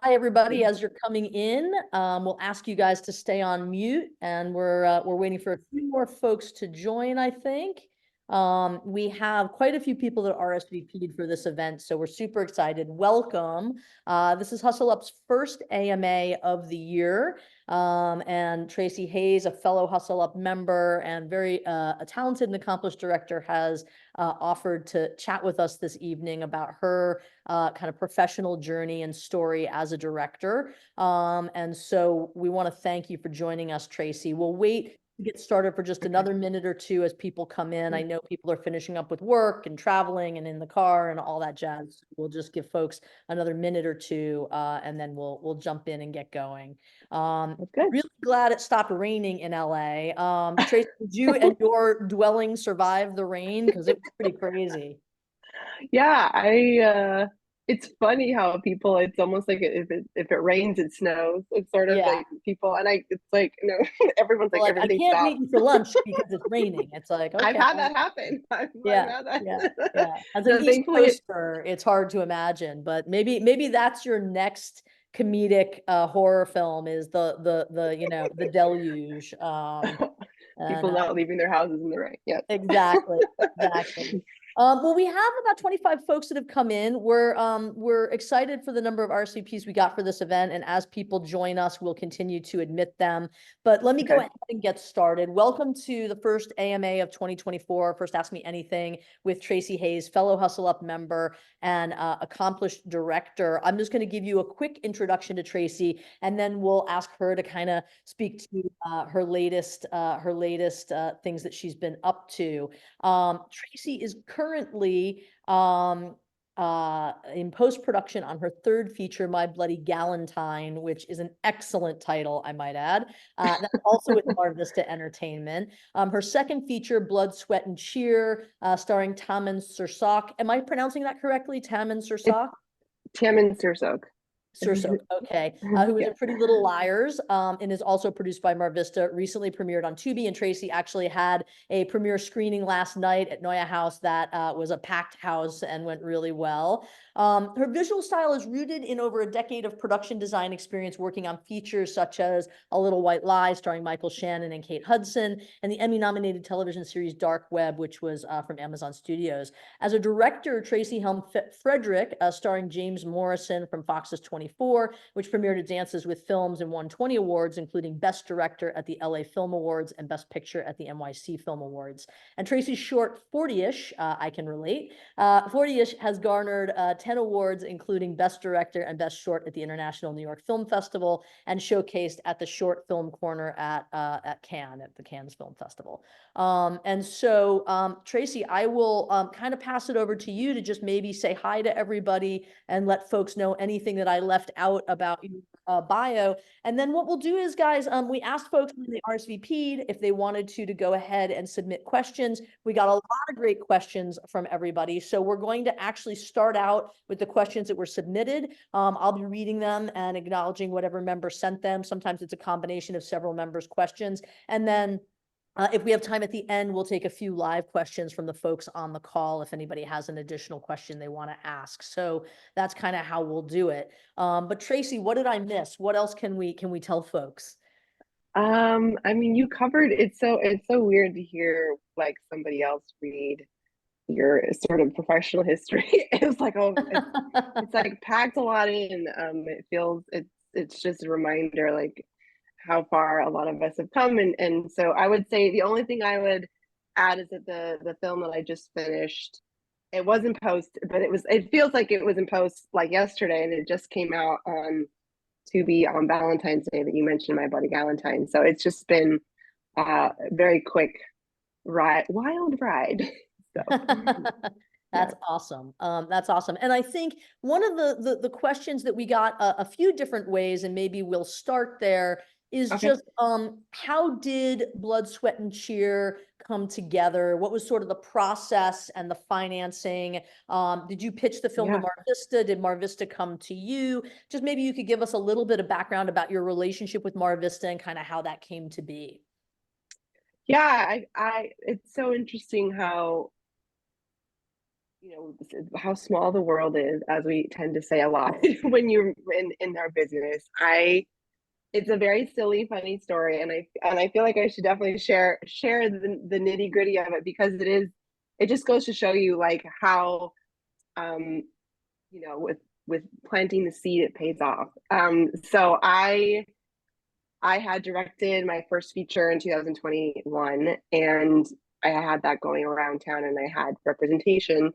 Hi, everybody. As you're coming in, we'll ask you guys to stay on mute, and we're waiting for a few more folks to join, I think. We have quite a few people that RSVP'd for this event, so we're super excited. Welcome. This is Hustle Up's first AMA of the year. And Traci Hays, a fellow Hustle Up member and very a talented and accomplished director, has offered to chat with us this evening about her kind of professional journey and story as a director. And so we want to thank you for joining us, Traci. We'll wait to get started for just another minute or two as people come in. I know people are finishing up with work and traveling and in the car and all that jazz. We'll just give folks another minute or two, and then we'll jump in and get going. Really glad it stopped raining in LA. Traci, did you and your dwelling survive the rain? Because it was pretty crazy. Yeah, it's funny how people, it's almost like if it rains, it snows. It's sort of Yeah. like people, and it's like, everyone's like, Like, I everything can't meet stopped. you for lunch because it's raining. It's like, I've okay. had that happen. I've Yeah, had that. yeah, yeah. As an So East thankfully, Coaster, it's hard to imagine, but maybe that's your next comedic horror film is the deluge. And people not leaving their houses in the rain. Yes. exactly, exactly. Well, we have about 25 folks that have come in. We're excited for the number of RSVPs we got for this event, and as people join us, we'll continue to admit them. But let me go Okay. ahead and get started. Welcome to the first AMA of 2024, First Ask Me Anything with Traci Hays, fellow Hustle Up member and accomplished director. I'm just going to give you a quick introduction to Traci, and then we'll ask her to kind of speak to her latest things that she's been up to. Traci is currently in post-production on her third feature, My Bloody Galentine, which is an excellent title, I might add. That's also with MarVista Entertainment. Her second feature, Blood, Sweat, and Cheer, starring Taman Sursok. Am I pronouncing that correctly? Taman It's Sursok? Taman Sursok. Sursok, okay, who was Yeah. in Pretty Little Liars, and is also produced by MarVista, recently premiered on Tubi, and Traci actually had a premiere screening last night at Neue House that was a packed house and went really well. Her visual style is rooted in over a decade of production design experience working on features such as A Little White Lie, starring Michael Shannon and Kate Hudson, and the Emmy-nominated television series Dark Web, which was from Amazon Studios. As a director, Traci helmed Frederick, starring James Morrison from Fox's 24, which premiered at Dances with Films and won 20 awards, including Best Director at the LA Film Awards and Best Picture at the NYC Film Awards. And Traci's short 40-ish, I can relate, 40-ish has garnered 10 awards, including Best Director and Best Short at the International New York Film Festival, and showcased at the Short Film Corner at Cannes, at the Cannes Film Festival. And so, Traci, I will kind of pass it over to you to just maybe say hi to everybody and let folks know anything that I left out about your bio. And then what we'll do is, guys, we asked folks when they RSVP'd if they wanted to go ahead and submit questions. We got a lot of great questions from everybody. So we're going to actually start out with the questions that were submitted. I'll be reading them and acknowledging whatever member sent them. Sometimes it's a combination of several members' questions. And then if we have time at the end, we'll take a few live questions from the folks on the call if anybody has an additional question they want to ask. So that's kind of how we'll do it. But Traci, what did I miss? What else can we tell folks? I mean, you covered it's so weird to hear like somebody else read your sort of professional history. It's like, oh, it's like packed a lot in. It feels it's just a reminder like how far a lot of us have come, and so I would say the only thing I would add is that the film that I just finished, it wasn't post, but it feels like it was in post like yesterday, and it just came out on Tubi on Valentine's Day that you mentioned, My Bloody Galentine. So it's just been a very quick ride, wild ride. So yeah. That's awesome. That's awesome. And I think one of the questions that we got a few different ways, and maybe we'll start there, is Okay. just how did Blood, Sweat, and Cheer come together? What was sort of the process and the financing? Did you pitch the film to Yeah. MarVista? Did MarVista come to you? Just maybe you could give us a little bit of background about your relationship with MarVista and kind of how that came to be. Yeah, I it's so interesting how you know, how small the world is, as we tend to say a lot when you're in our business. It's a very silly, funny story, and I feel like I should definitely share the nitty gritty of it, because it just goes to show you like how, um you know, with planting the seed, it pays off. So I had directed my first feature in 2021, and I had that going around town, and I had representation.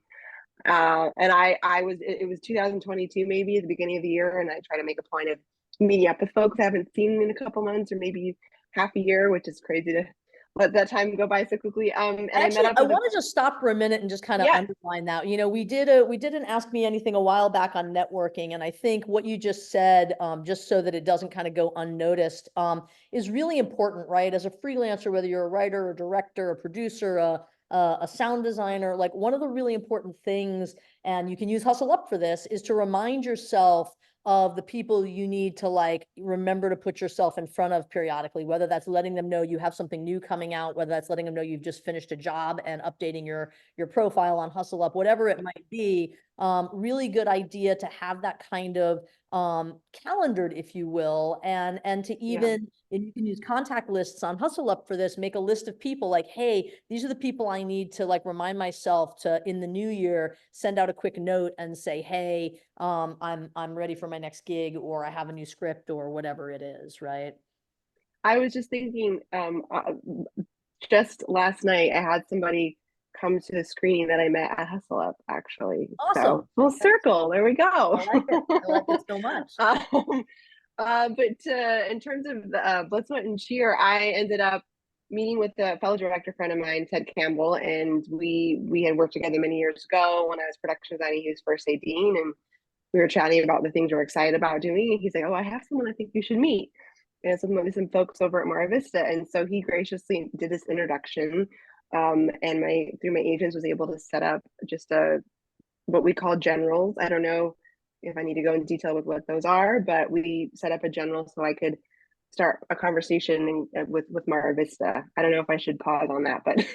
And I was, it was 2022, maybe at the beginning of the year, and I try to make a point of meeting up with folks I haven't seen in a couple months, or maybe half a year, which is crazy to let that time go by so quickly. And I met Actually, up I with want to just stop for a minute and just kind of yeah, underline that. You know, we did an Ask Me Anything a while back on networking, and I think what you just said, just so that it doesn't kind of go unnoticed, is really important, right? As a freelancer, whether you're a writer, a director, a producer, a sound designer, like one of the really important things, and you can use Hustle Up for this, is to remind yourself of the people you need to like remember to put yourself in front of periodically, whether that's letting them know you have something new coming out, whether that's letting them know you've just finished a job and updating your profile on Hustle Up, whatever it might be. Really good idea to have that kind of calendared, if you will, and to yeah. even, and you can use contact lists on Hustle Up for this, make a list of people like, hey, these are the people I need to like remind myself to in the new year, send out a quick note and say, hey, I'm ready for my next gig, or I have a new script, or whatever it is, right? I was just thinking, just last night I had somebody come to the screening that I met at Hustle Up, actually. So Awesome. full circle, there we I go. like it. I like it so much. um, but in terms of the Blood, Sweat, and Cheer, I ended up meeting with a fellow director friend of mine, Ted Campbell, and we had worked together many years ago when I was production designing his first AD, and we were chatting about the things we're excited about doing. And he's like, "Oh, I have someone I think you should meet." And some folks over at MarVista, and so he graciously did this introduction. And my through my agents was able to set up just a what we call generals. I don't know if I need to go into detail with what those are, but we set up a general so I could start a conversation with MarVista. I don't know if I should pause on that, but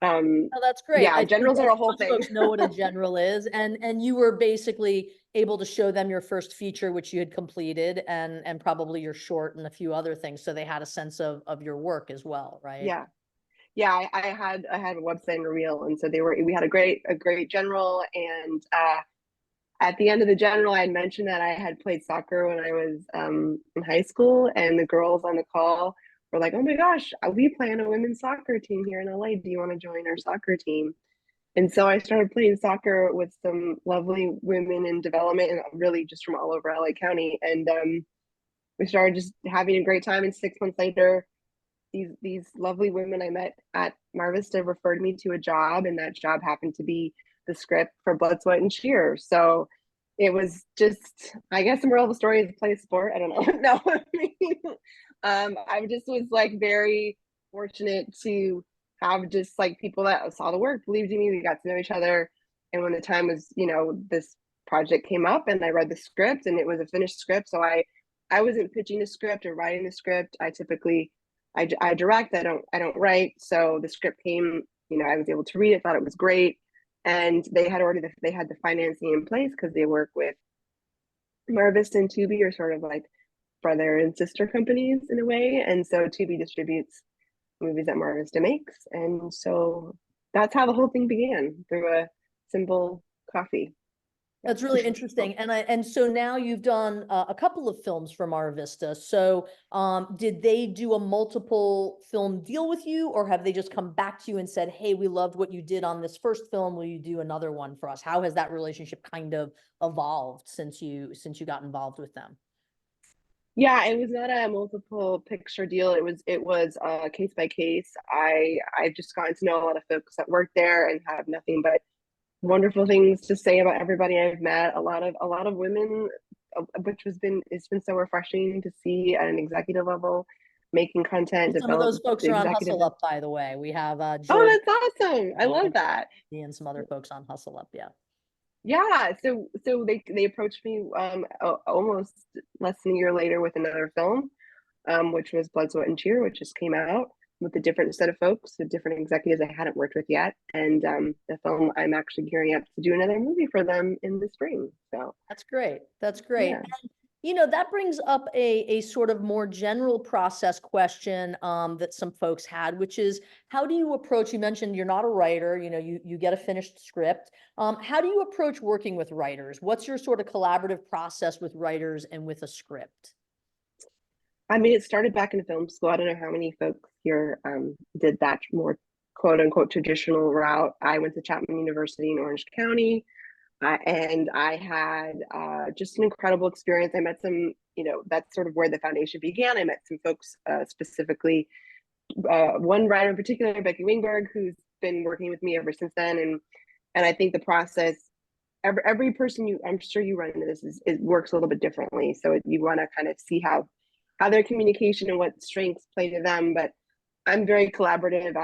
Oh, that's great. yeah, I think generals are a whole most thing. folks know what a general is, and you were basically able to show them your first feature, which you had completed, and probably your short and a few other things, so they had a sense of your work as well, right? Yeah, yeah, I had a website and a reel, and so we had a great general, and at the end of the general, I had mentioned that I had played soccer when I was in high school, and the girls on the call were like, "Oh my gosh, we play on a women's soccer team here in LA. Do you want to join our soccer team?" And so I started playing soccer with some lovely women in development, and really just from all over LA County, and we started just having a great time. And 6 months later, these lovely women I met at MarVista referred me to a job, and that job happened to be the script for Blood, Sweat, and Cheer. So it was just, I guess the moral of the story is play a sport. I don't know. No, I mean, I just was like very fortunate to have just like people that saw the work, believed in me. We got to know each other, and when the time was, you know, this project came up, and I read the script, and it was a finished script. So I wasn't pitching a script or writing the script. I typically I direct. I don't write. So the script came. You know, I was able to read it. Thought it was great, and they had the financing in place because they work with MarVista and Tubi are sort of like brother and sister companies in a way, and so Tubi distributes movies that MarVista makes, and so that's how the whole thing began, through a simple coffee. That's really interesting. And so now you've done a couple of films for Mara Vista. So did they do a multiple film deal with you, or have they just come back to you and said, hey, we loved what you did on this first film. Will you do another one for us? How has that relationship kind of evolved since you got involved with them? Yeah, it was not a multiple picture deal. It was case by case. I've just gotten to know a lot of folks that work there and have nothing but wonderful things to say about everybody I've met. A lot of women, which it's been so refreshing to see at an executive level, making content, Some of develop those folks the are on executive. Hustle Up, by the way. We have Oh, Jordan that's awesome! I love that. and some other folks on Hustle Up. Yeah. Yeah, so they approached me almost less than a year later with another film, which was Blood, Sweat, and Cheer, which just came out. with a different set of folks, the different executives I hadn't worked with yet. And the film, I'm actually gearing up to do another movie for them in the spring. So That's great. That's great. yeah. And, that brings up a sort of more general process question that some folks had, which is, how do you approach, you mentioned you're not a writer, you get a finished script. How do you approach working with writers? What's your sort of collaborative process with writers and with a script? I mean, it started back in film school. I don't know how many folks here did that more quote unquote traditional route. I went to Chapman University in Orange County, and I had just an incredible experience. I met some, that's sort of where the foundation began. I met some folks, specifically one writer in particular, Becky Wingberg, who's been working with me ever since then. And I think the process, every person I'm sure you run into this, it works a little bit differently. So you want to kind of see how their communication and what strengths play to them. But I'm very collaborative.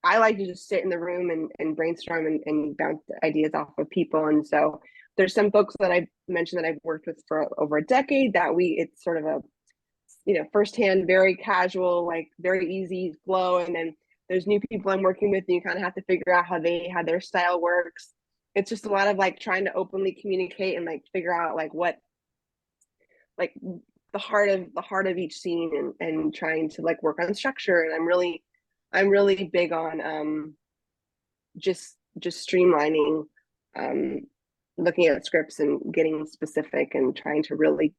I like to just sit in the room and brainstorm and bounce ideas off of people. And so there's some folks that I've mentioned that I've worked with for over a decade that it's sort of a, firsthand, very casual, like very easy flow. And then there's new people I'm working with, and you kind of have to figure out how their style works. It's just a lot of like trying to openly communicate and like figure out like what, like the heart of each scene, and trying to like work on structure. And I'm really big on just streamlining, looking at scripts and getting specific and trying to really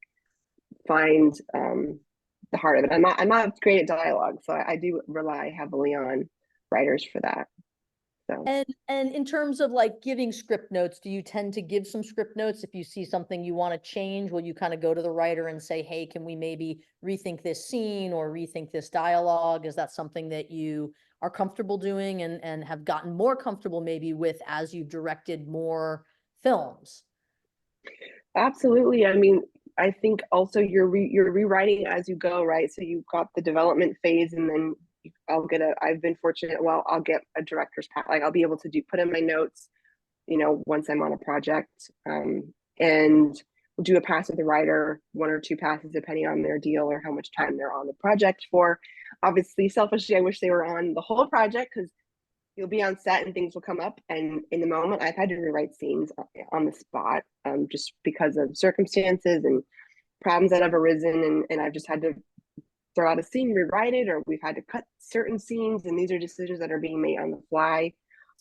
find the heart of it. I'm not great at dialogue, so I do rely heavily on writers for that. So And in terms of like giving script notes, do you tend to give some script notes if you see something you want to change? Will you kind of go to the writer and say, hey, can we maybe rethink this scene or rethink this dialogue? Is that something that you are comfortable doing and have gotten more comfortable maybe with as you've directed more films? absolutely. I mean, I think also you're rewriting as you go, right? So you've got the development phase, and then I've been fortunate, well, I'll get a director's pass, like I'll be able to put in my notes, once I'm on a project, and do a pass with the writer, one or two passes depending on their deal or how much time they're on the project for. Obviously, selfishly, I wish they were on the whole project, because you'll be on set and things will come up, and in the moment I've had to rewrite scenes on the spot, just because of circumstances and problems that have arisen, and I've just had to throw out a scene, rewrite it, or we've had to cut certain scenes, and these are decisions that are being made on the fly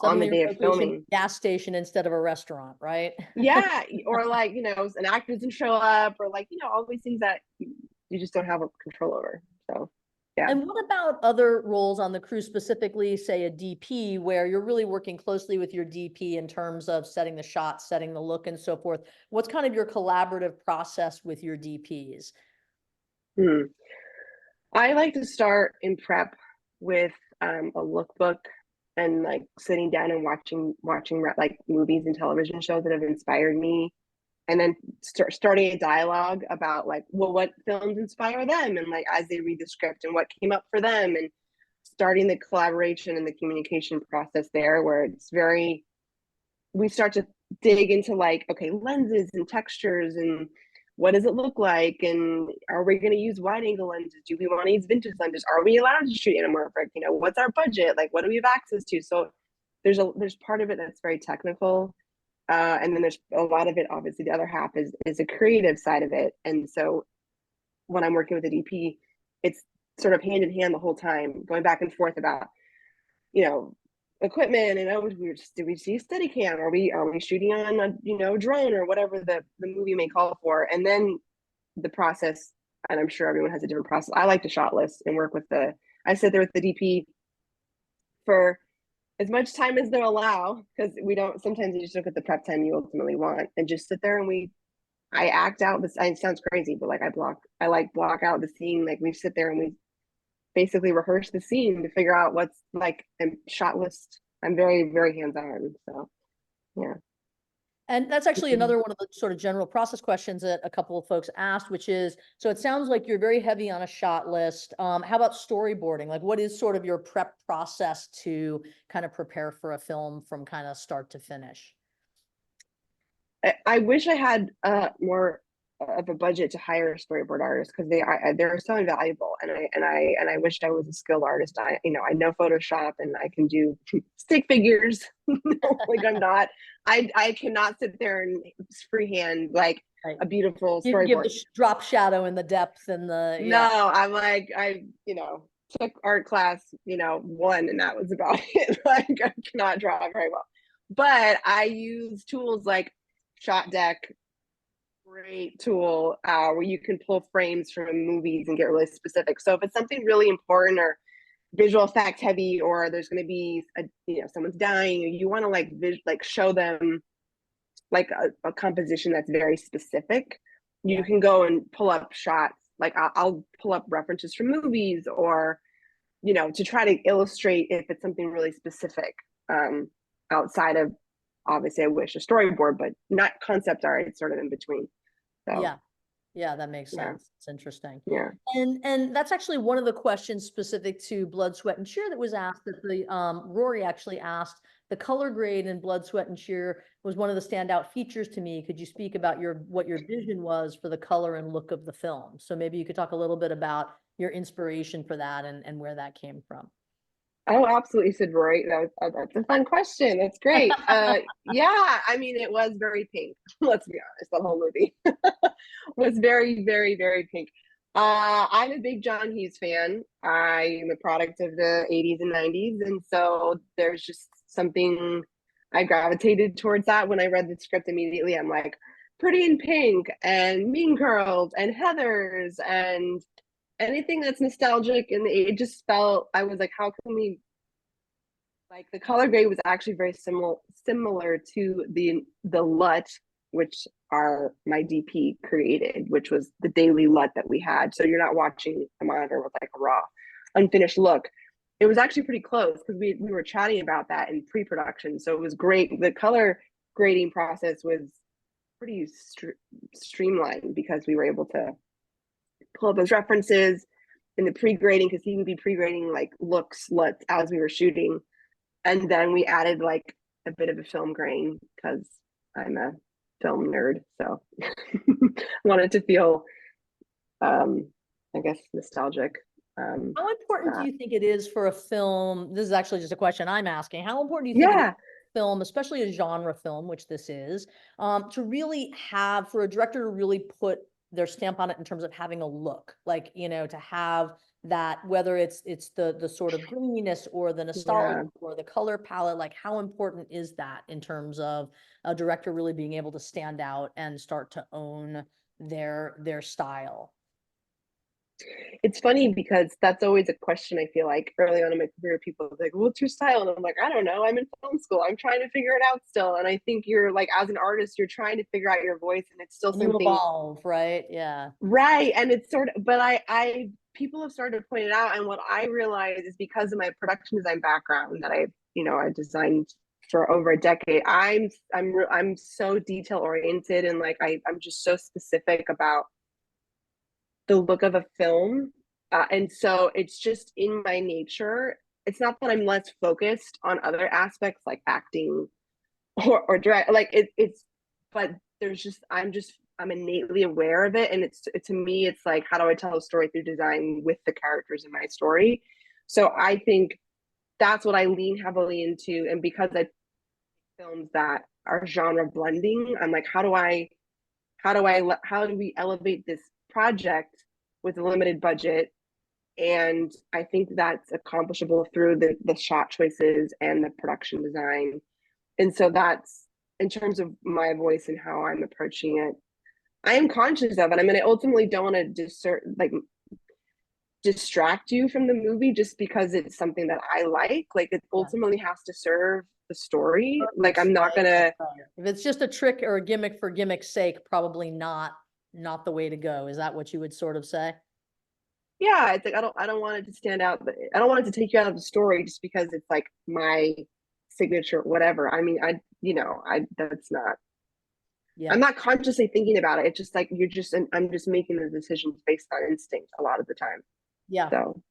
on the Suddenly day your of location filming. gas station instead of a restaurant, right? Yeah, or like, an actor doesn't show up, or like, all these things that you just don't have control over. So yeah. And what about other roles on the crew, specifically, say a DP, where you're really working closely with your DP in terms of setting the shots, setting the look, and so forth? What's kind of your collaborative process with your DPs? I like to start in prep with a lookbook, and like sitting down and watching like movies and television shows that have inspired me, and then starting a dialogue about like, well, what films inspire them, and like as they read the script and what came up for them, and starting the collaboration and the communication process there, where we start to dig into like, okay, lenses and textures, and what does it look like, and are we going to use wide angle lenses, do we want to use vintage lenses, are we allowed to shoot anamorphic, what's our budget, like what do we have access to? So there's part of it that's very technical, and then there's a lot of it, obviously the other half is a creative side of it. And so when I'm working with a DP, it's sort of hand in hand the whole time, going back and forth about equipment, and do we see Steadicam, are we shooting on a drone, or whatever the movie may call for. And then the process, and I'm sure everyone has a different process, I like to shot list and work with I sit there with the DP for as much time as they'll allow, because sometimes you just look at the prep time you ultimately want, and just sit there and I act out this. It sounds crazy, but like I block out the scene, like we sit there and we basically rehearse the scene to figure out what's like, and shot list. I'm very, very hands-on. So yeah. And that's actually another one of the sort of general process questions that a couple of folks asked, which is, so it sounds like you're very heavy on a shot list. How about storyboarding? Like, what is sort of your prep process to kind of prepare for a film from kind of start to finish? I wish I had more of a budget to hire a storyboard artist because they're so invaluable, and I wished I was a skilled artist. I know Photoshop and I can do stick figures. Like I cannot sit there and freehand like Right. a beautiful Give storyboard. the drop shadow and the depth and the, No, I'm like, I took art class 1, and that was about it. Like, I cannot draw very well, but I use tools like Shot Deck, great tool where you can pull frames from movies and get really specific. So if it's something really important or visual effects heavy, or there's going to be someone's dying, or you want to like show them like a composition that's very specific, you can go and pull up shots. Like I'll pull up references from movies, or to try to illustrate if it's something really specific, outside of, obviously I wish a storyboard, but not concept art. It's sort of in between. So yeah, that makes sense. It's interesting. Yeah. And that's actually one of the questions specific to Blood, Sweat, and Cheer that was asked, that the Rory actually asked. The color grade in Blood, Sweat, and Cheer was one of the standout features to me. Could you speak about what your vision was for the color and look of the film? So maybe you could talk a little bit about your inspiration for that and where that came from. Oh, absolutely, said Rory. That's a fun question. That's great. Yeah, I mean, it was very pink. Let's be honest, the whole movie was very, very, very pink. I'm a big John Hughes fan. I am a product of the 80s and 90s, and so there's just something I gravitated towards that when I read the script immediately. I'm like, Pretty in Pink and Mean Girls and Heathers and anything that's nostalgic, and it just felt, I was like, how can we, like, the color grade was actually very similar to the LUT, which my DP created, which was the daily LUT that we had. So you're not watching a monitor with like a raw unfinished look. It was actually pretty close because we were chatting about that in pre-production. So it was great. The color grading process was pretty streamlined because we were able to pull up those references in the pre-grading, because he would be pre-grading like looks, LUTs as we were shooting. And then we added like a bit of a film grain because I'm a film nerd. So wanted to feel, I guess, nostalgic. How important do you think it is for a film? This is actually just a question I'm asking. How important do you think it is film, especially a genre film, which this is, to really have, for a director to really put their stamp on it in terms of having a look, like, to have that, whether it's the sort of greeniness or the nostalgia or the color palette, like how important is that in terms of a director really being able to stand out and start to own their style? It's funny because that's always a question. I feel like early on in my career, people are like, what's your style? And I'm like, I don't know. I'm in film school. I'm trying to figure it out still. And I think you're like, as an artist, you're trying to figure out your voice, and it's still something. You evolve, right? Yeah. Right. And it's sort of, but I people have started to point it out. And what I realize is because of my production design background that I designed for over a decade, I'm so detail oriented, and like I'm just so specific about the look of a film. And so it's just in my nature. It's not that I'm less focused on other aspects like acting or direct, like it's, but there's just, I'm innately aware of it. And to me, it's like, how do I tell a story through design with the characters in my story? So I think that's what I lean heavily into. And because I films that are genre blending, I'm like, how do we elevate this project with a limited budget? And I think that's accomplishable through the shot choices and the production design. And so that's, in terms of my voice and how I'm approaching it, I am conscious of it. I mean, I ultimately don't want to distract you from the movie just because it's something that I like. Like, it ultimately has to serve the story. Like, I'm not gonna, if it's just a trick or a gimmick for gimmick's sake, probably not the way to go. Is that what you would sort of say? Yeah, it's like I don't want it to stand out. I don't want it to take you out of the story just because it's like my signature, whatever. I mean, that's not. Yeah. I'm not consciously thinking about it. It's just like I'm just making the decisions based on instinct a lot of the time. Yeah. So.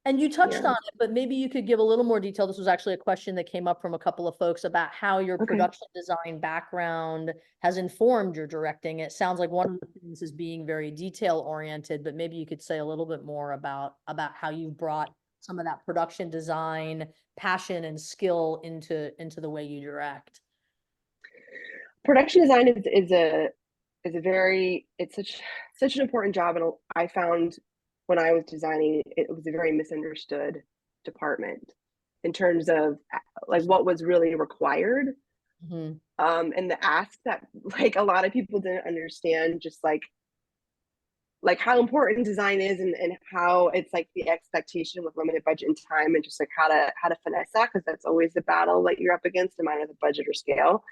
And you touched Yeah. on it, but maybe you could give a little more detail. This was actually a question that came up from a couple of folks about how your Okay. production design background has informed your directing. It sounds like one of the things is being very detail oriented, but maybe you could say a little bit more about how you've brought some of that production design passion and skill into the way you direct. Production design is a very, it's such an important job, and I found when I was designing it was a very misunderstood department in terms of like what was really required, Mhm. and the ask that like a lot of people didn't understand, just like how important design is, and how it's like the expectation with limited budget and time, and just like how to finesse that, because that's always the battle that you're up against, no matter the budget or scale.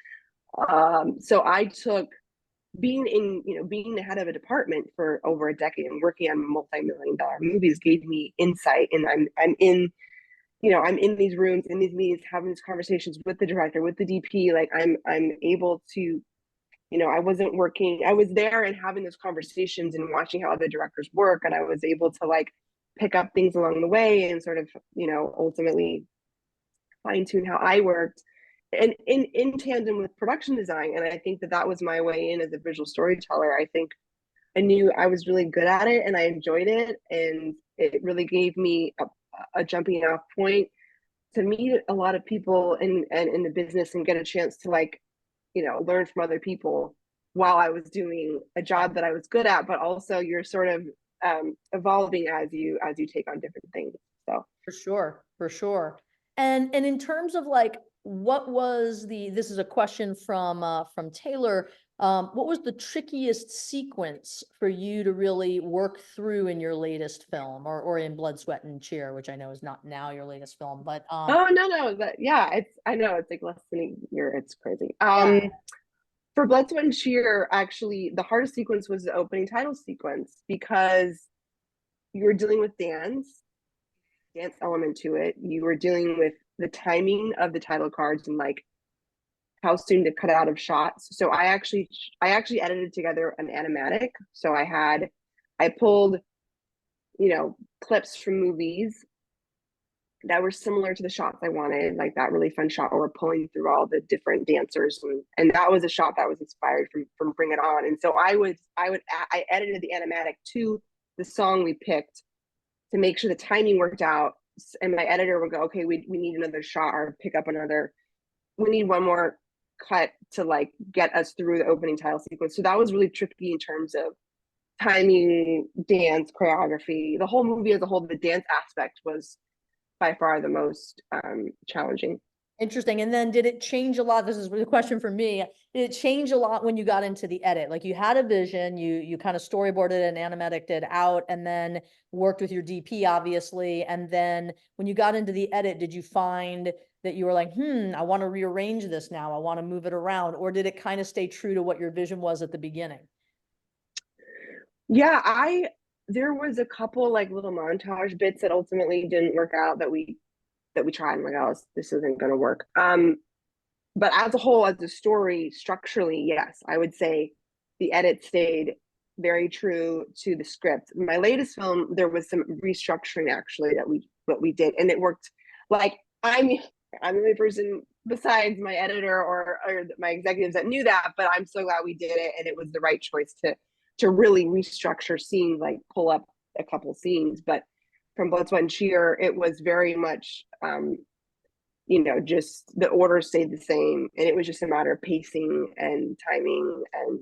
So I took being the head of a department for over a decade and working on multi-million-dollar movies gave me insight, and I'm in, I'm in these rooms, in these meetings, having these conversations with the director, with the DP. Like I'm able to, I was there and having those conversations and watching how other directors work, and I was able to like pick up things along the way and sort of, ultimately fine tune how I worked, and in tandem with production design. And I think that was my way in as a visual storyteller. I think I knew I was really good at it and I enjoyed it, and it really gave me a jumping off point to meet a lot of people in the business and get a chance to like, learn from other people while I was doing a job that I was good at, but also you're sort of evolving as you take on different things. So For sure, for sure. And in terms of like what was this is a question from Taylor. What was the trickiest sequence for you to really work through in your latest film, or in Blood, Sweat and Cheer, which I know is not now your latest film, but oh no, that yeah, I know it's like less than a year. It's crazy. yeah. For Blood, Sweat and Cheer, actually the hardest sequence was the opening title sequence, because you were dealing with dance element to it. You were dealing with the timing of the title cards and like how soon to cut out of shots. So I actually edited together an animatic. So I pulled, clips from movies that were similar to the shots I wanted, like that really fun shot where we're pulling through all the different dancers, and that was a shot that was inspired from Bring It On. And so I edited the animatic to the song we picked to make sure the timing worked out. And my editor would go, okay, we need another shot, or pick up another, we need one more cut to like get us through the opening title sequence. So that was really tricky in terms of timing, dance, choreography, the whole movie as a whole. The dance aspect was by far the most challenging. Interesting. And then did it change a lot? This is a question for me. Did it change a lot when you got into the edit? Like you had a vision, you kind of storyboarded and animatic it out, and then worked with your DP, obviously. And then when you got into the edit, did you find that you were like, I want to rearrange this now, I want to move it around? Or did it kind of stay true to what your vision was at the beginning? Yeah, there was a couple like little montage bits that ultimately didn't work out, that we tried, and like, oh, this isn't going to work. But as a whole, as a story, structurally, yes, I would say the edit stayed very true to the script. My latest film, there was some restructuring actually that we did, and it worked. Like I'm the only person besides my editor or my executives that knew that, but I'm so glad we did it, and it was the right choice to really restructure scenes, like pull up a couple scenes. But from Blood, Sweat and Cheer, it was very much just the order stayed the same, and it was just a matter of pacing and timing, and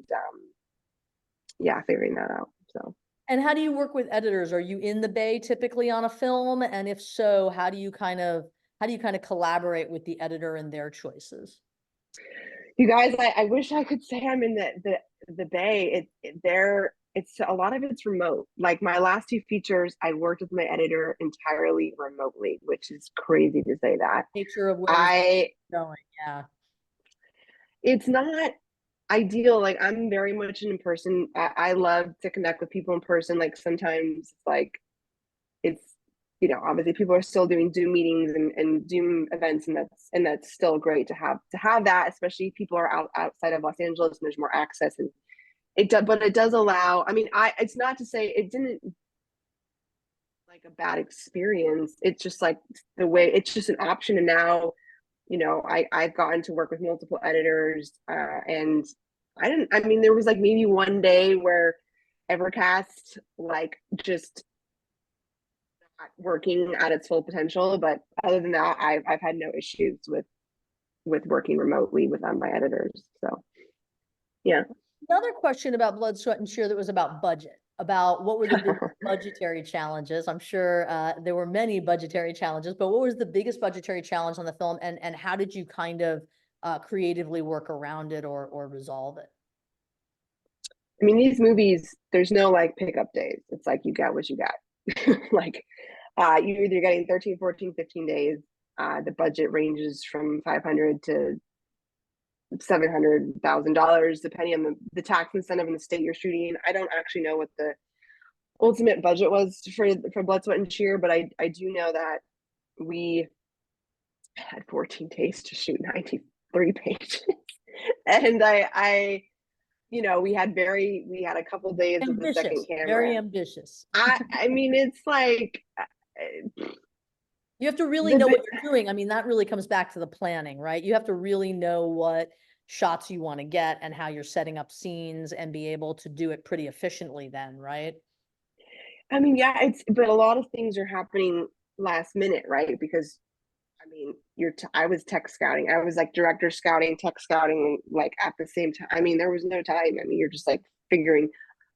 yeah, figuring that out. So And how do you work with editors? Are you in the Bay typically on a film? And if so, how do you kind of collaborate with the editor and their choices? you guys, I wish I could say I'm in the Bay. It's a lot of it's remote. Like my last two features, I worked with my editor entirely remotely, which is crazy to say that. Nature of where this I is going, yeah. It's not ideal. Like I'm very much an in person. I love to connect with people in person. Like sometimes like it's, obviously people are still doing Zoom meetings and Zoom events, and that's still great to have that, especially if people are outside of Los Angeles and there's more access. And but it does allow, I mean, it's not to say it didn't, like like a bad experience. It's just like the way, it's just an option. And now, you know, I've gotten to work with multiple editors, and I mean, there was like maybe one day where Evercast like just not working at its full potential, but other than that, I've had no issues with working remotely with my editors. So yeah. Another question about Blood, Sweat, and Cheer that was about budget, about what were the big budgetary challenges. I'm sure there were many budgetary challenges, but what was the biggest budgetary challenge on the film, and how did you kind of creatively work around it or resolve it? I mean, these movies, there's no like pickup days. It's like you got what you got. Like you're either getting 13, 14, 15 days. The budget ranges from 500 to $700,000 depending on the tax incentive in the state you're shooting in. I don't actually know what the ultimate budget was for Blood, Sweat, and Cheer, but I do know that we had 14 days to shoot 93 pages. And I you know, we had a couple days with the second camera. Very ambitious. I mean, it's like you have to really know what you're doing. I mean, that really comes back to the planning, right? You have to really know what shots you want to get and how you're setting up scenes and be able to do it pretty efficiently then, right? I mean, yeah, but a lot of things are happening last minute, right? Because I mean, I was tech scouting. I was like director scouting, tech scouting, like at the same time. I mean, there was no time. I mean, you're just like figuring.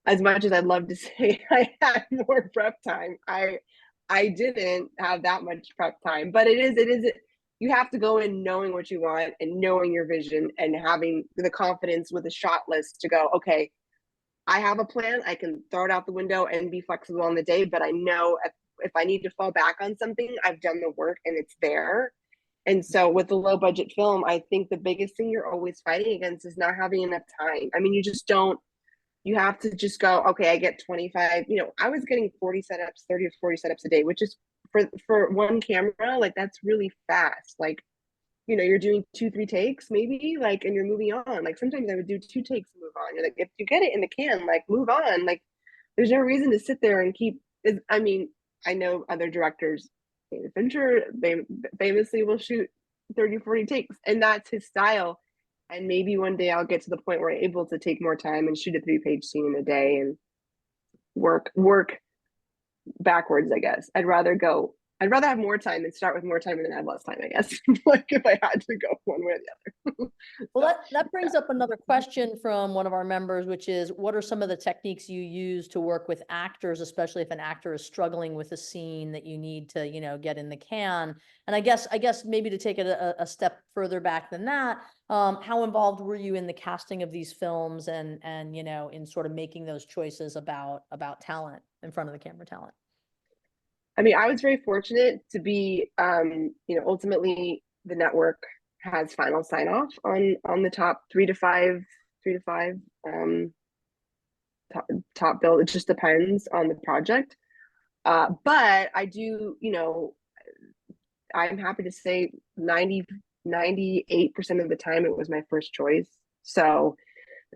As much as I'd love to say I had more prep time, I didn't have that much prep time. But it is. You have to go in knowing what you want and knowing your vision and having the confidence with a shot list to go, okay, I have a plan. I can throw it out the window and be flexible on the day, but I know if I need to fall back on something, I've done the work and it's there. And so with the low budget film, I think the biggest thing you're always fighting against is not having enough time. I mean, you have to just go, okay, I get 25, you know, I was getting 40 setups, 30 or 40 setups a day, which is for one camera, like that's really fast. Like, you know, you're doing 2-3 takes maybe, like, and you're moving on. Like sometimes I would do 2 takes and move on. You're like, if you get it in the can, like move on. Like there's no reason to sit there and keep, I mean, I know other directors, David Fincher, they famously will shoot 30, 40 takes, and that's his style. And maybe one day I'll get to the point where I'm able to take more time and shoot a 3-page scene in a day and work backwards, I guess. I'd rather have more time and start with more time and then have less time, I guess. Like if I had to go one way or the other. Well, that brings up another question from one of our members, which is, what are some of the techniques you use to work with actors, especially if an actor is struggling with a scene that you need to, you know, get in the can? And I guess maybe to take it a step further back than that, how involved were you in the casting of these films and you know, in sort of making those choices about talent in front of the camera talent? I mean, I was very fortunate to be, you know, ultimately the network has final sign off on the top 3 to 5 top bill. It just depends on the project. But I do, you know, I'm happy to say 98% of the time it was my first choice. So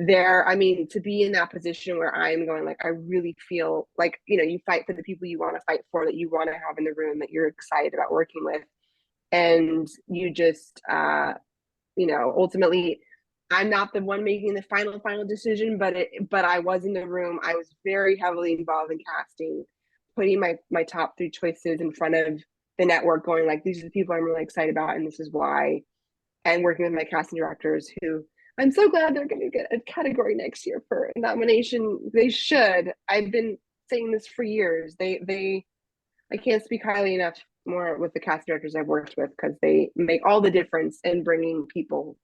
I mean, to be in that position where I'm going, like, I really feel like, you know, you fight for the people you want to fight for, that you want to have in the room, that you're excited about working with. And you just, you know, ultimately, I'm not the one making the final decision, but I was in the room. I was very heavily involved in casting, putting my top 3 choices in front of the network, going like, these are the people I'm really excited about, and this is why. And working with my casting directors, who I'm so glad they're going to get a category next year for a nomination. They should. I've been saying this for years. I can't speak highly enough more with the casting directors I've worked with, because they make all the difference in bringing people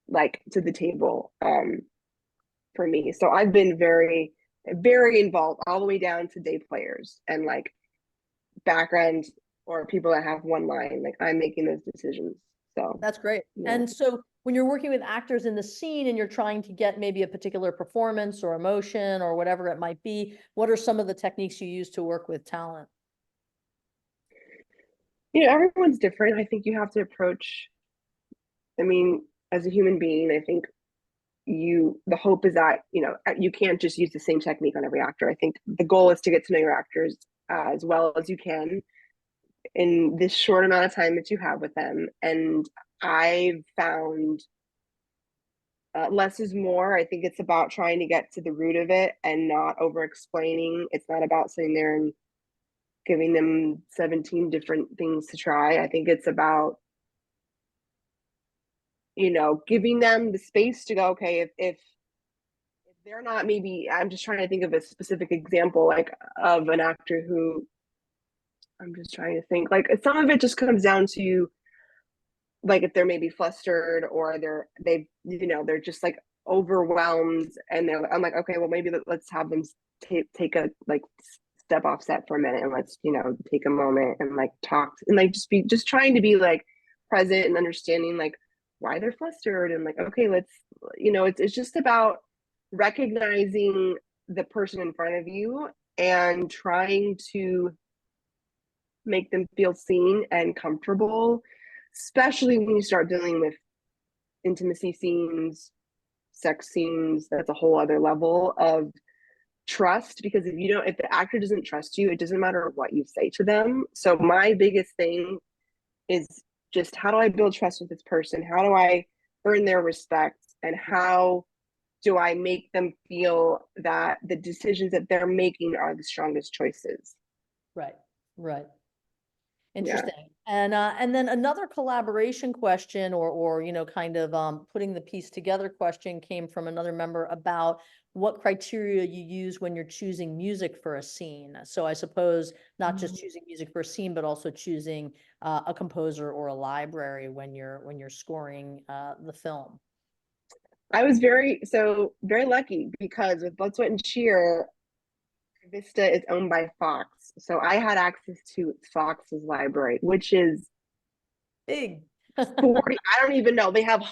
like to the table for me. So I've been very, very involved all the way down to day players and like background or people that have one line. Like I'm making those decisions. So that's great. Yeah. And so when you're working with actors in the scene and you're trying to get maybe a particular performance or emotion or whatever it might be, what are some of the techniques you use to work with talent? You know, everyone's different. I think you have to approach, I mean, as a human being, I think the hope is that, you know, you can't just use the same technique on every actor. I think the goal is to get to know your actors as well as you can in this short amount of time that you have with them. And I've found less is more. I think it's about trying to get to the root of it and not over explaining. It's not about sitting there and giving them 17 different things to try. I think it's about, you know, giving them the space to go, okay, if they're not, maybe I'm just trying to think of a specific example, like of an actor who, I'm just trying to think, like some of it just comes down to like if they're maybe flustered or they're just like overwhelmed, and I'm like, okay, well maybe let's have them take a like step off set for a minute, and let's take a moment and like talk and like just trying to be like present and understanding like why they're flustered, and like, okay, let's, it's just about recognizing the person in front of you and trying to make them feel seen and comfortable, especially when you start dealing with intimacy scenes, sex scenes. That's a whole other level of trust, because if the actor doesn't trust you, it doesn't matter what you say to them. So my biggest thing is just, how do I build trust with this person? How do I earn their respect? And how do I make them feel that the decisions that they're making are the strongest choices? Right. Yeah. Interesting. And then another collaboration question, or kind of putting the piece together question, came from another member about what criteria you use when you're choosing music for a scene. So I suppose not just choosing music for a scene, but also choosing a composer or a library when you're scoring the film. I was very lucky, because with Blood, Sweat, and Cheer, Vista is owned by Fox. So I had access to Fox's library, which is Big. 40, I don't even know. They have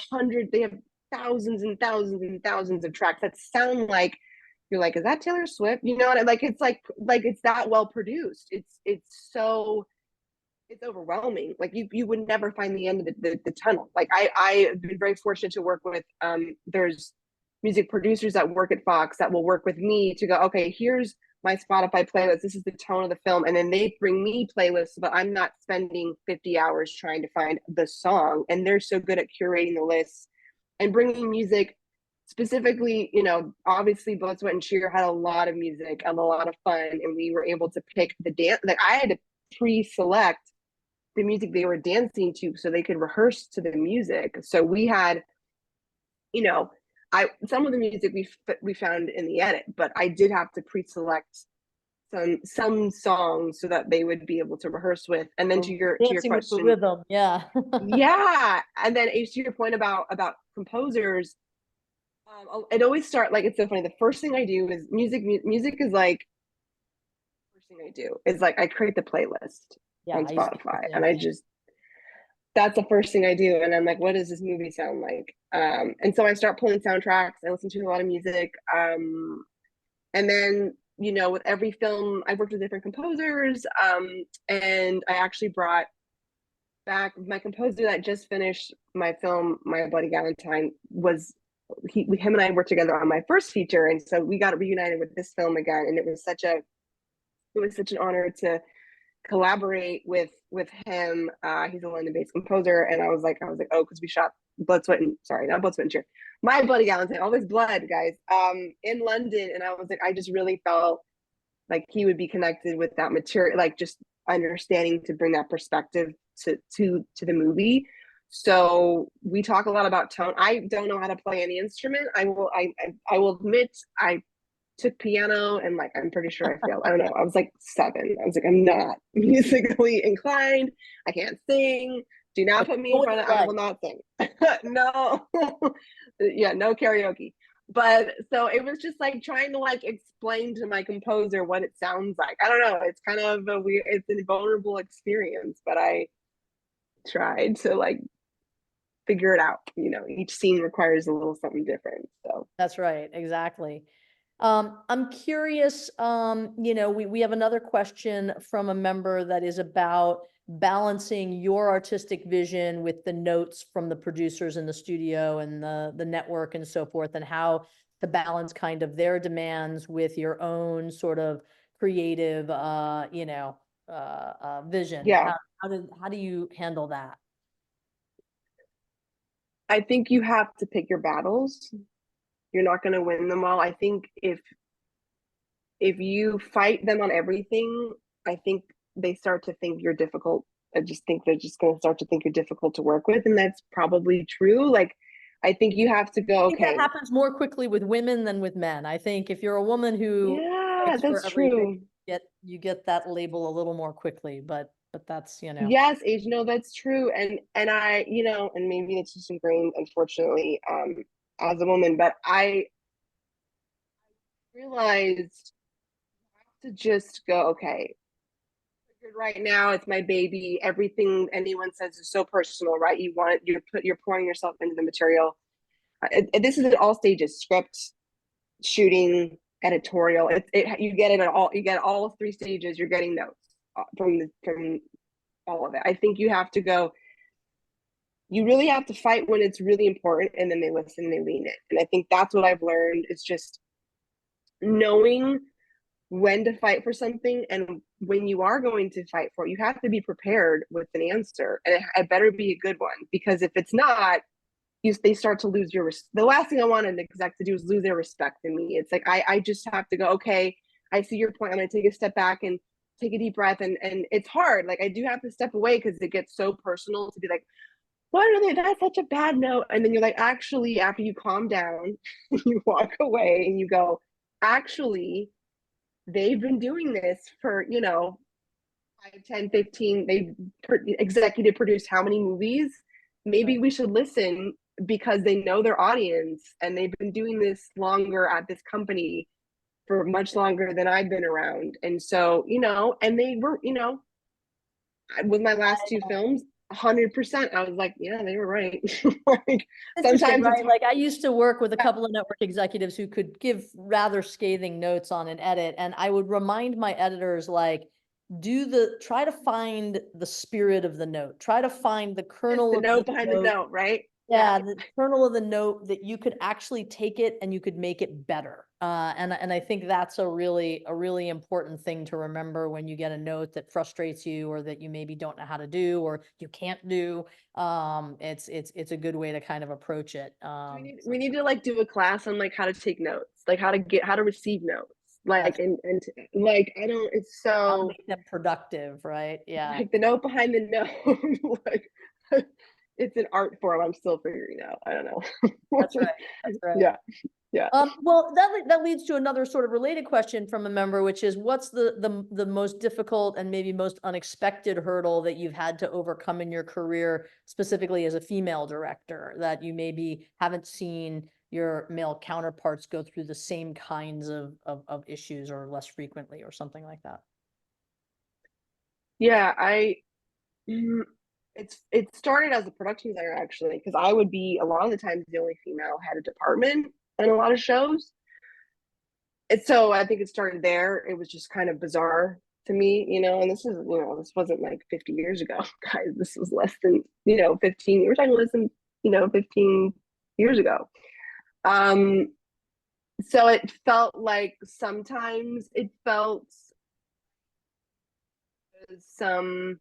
thousands and thousands and thousands of tracks that sound like, you're like, is that Taylor Swift? You know what I like? It's like it's that well produced. It's overwhelming. Like you would never find the end of the tunnel. Like I've been very fortunate to work with there's music producers that work at Fox that will work with me to go, okay, here's my Spotify playlist. This is the tone of the film. And then they bring me playlists, but I'm not spending 50 hours trying to find the song. And they're so good at curating the lists and bringing music specifically, obviously Blood, Sweat, and Cheer had a lot of music and a lot of fun. And we were able to pick the dance. Like I had to pre-select the music they were dancing to so they could rehearse to the music. So we had, some of the music we found in the edit, but I did have to pre-select some songs so that they would be able to rehearse with. And then to your Dancing with the question, rhythm, yeah. yeah. And then to your point about composers, it always start like, it's so funny. The first thing I do is music is like, first thing I do is like I create the playlist on Spotify, and that's the first thing I do. And I'm like, what does this movie sound like? And so I start pulling soundtracks. I listen to a lot of music. And then, with every film, I've worked with different composers. And I actually brought back my composer that just finished my film, My Bloody Valentine, him and I worked together on my first feature. And so we got reunited with this film again. And it was such an honor to collaborate with him. He's a London-based composer, and I was like, oh, because we shot Blood, Sweat, and not Blood, Sweat, and Cheer, My Bloody Valentine, all this blood, guys, in London. And I was like, I just really felt like he would be connected with that material, like just understanding to bring that perspective to the movie. So we talk a lot about tone. I don't know how to play any instrument. I will admit I took piano, and like I'm pretty sure I failed. I don't know. I was like 7. I was like, I'm not musically inclined. I can't sing. Do not put me in front of. I will not sing. No. Yeah, no karaoke. But so it was just like trying to like explain to my composer what it sounds like. I don't know. It's kind of it's a vulnerable experience, but I tried to like figure it out. Each scene requires a little something different. So that's right. Exactly. I'm curious, we have another question from a member that is about balancing your artistic vision with the notes from the producers in the studio and the network and so forth, and how to balance kind of their demands with your own sort of creative, vision. Yeah. How do you handle that? I think you have to pick your battles. You're not going to win them all. I think if you fight them on everything, I think they start to think you're difficult. I just think they're just going to start to think you're difficult to work with, and that's probably true. Like, I think you have to go, I think that okay, happens more quickly with women than with men. I think if you're a woman who yeah, fights for that's everything, true. you get that label a little more quickly, but that's, Yes, age, no, that's true. And I, and maybe it's just ingrained, unfortunately, as a woman, but I realized to just go, okay, right now it's my baby. Everything anyone says is so personal, right? You're pouring yourself into the material. This is at all stages: script, shooting, editorial. You get it at all. You get all 3 stages. You're getting notes from all of it. I think you have to go. You really have to fight when it's really important, and then they listen, they lean in. And I think that's what I've learned is just knowing when to fight for something, and when you are going to fight for it, you have to be prepared with an answer, and it better be a good one, because if it's not, they start to lose the last thing I want an exec to do is lose their respect in me. It's like I just have to go, okay, I see your point. I'm going to take a step back and take a deep breath, and it's hard. Like, I do have to step away because it gets so personal to be like, what are they? That's such a bad note. And then you're like, actually, after you calm down, you walk away and you go, actually, they've been doing this for 5, 10, 15. They've executive produced how many movies? Maybe we should listen, because they know their audience, and they've been doing this longer at this company for much longer than I've been around. And so, and they were, with my last 2 films, 100%, I was like, yeah, they were right. Like, Interesting, sometimes it's right? Like, I used to work with a couple of network executives who could give rather scathing notes on an edit, and I would remind my editors, like, try to find the spirit of the note, try to find the kernel the of note the behind the note. note, right? Yeah, the kernel of the note that you could actually take it and you could make it better. And I think that's a really important thing to remember when you get a note that frustrates you, or that you maybe don't know how to do, or you can't do. It's a good way to kind of approach it. We need to like do a class on like how to take notes, like how to receive notes, like, and like, I don't, it's How to so make them productive, right? Yeah. like the note behind the note. Like, it's an art form I'm still figuring out. I don't know. That's right. That's right. Yeah. Yeah. Well, that leads to another sort of related question from a member, which is, what's the most difficult and maybe most unexpected hurdle that you've had to overcome in your career, specifically as a female director, that you maybe haven't seen your male counterparts go through the same kinds of issues, or less frequently, or something like that? Yeah, it started as a production designer, actually, because I would be a lot of the times the only female head of department in a lot of shows. And so I think it started there. It was just kind of bizarre to me, and this wasn't like 50 years ago, guys. This was less than, 15. We're talking less than, 15 years ago. So it felt like sometimes it felt some,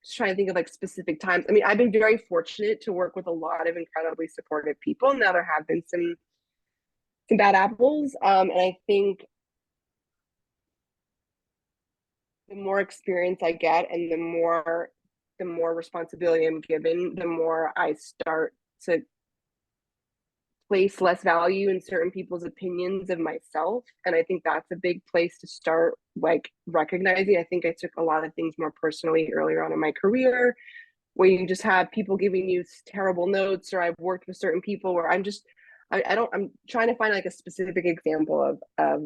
just trying to think of like specific times. I mean, I've been very fortunate to work with a lot of incredibly supportive people. Now there have been some bad apples. And I think the more experience I get, and the more responsibility I'm given, the more I start to place less value in certain people's opinions of myself. And I think that's a big place to start, like, recognizing. I think I took a lot of things more personally earlier on in my career, where you just have people giving you terrible notes, or I've worked with certain people where I'm trying to find like a specific example of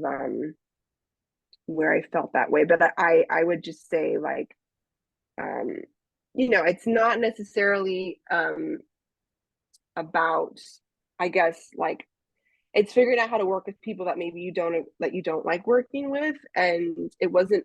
where I felt that way. But I would just say, like, it's not necessarily about, I guess, like, it's figuring out how to work with people that maybe you don't like working with. And it wasn't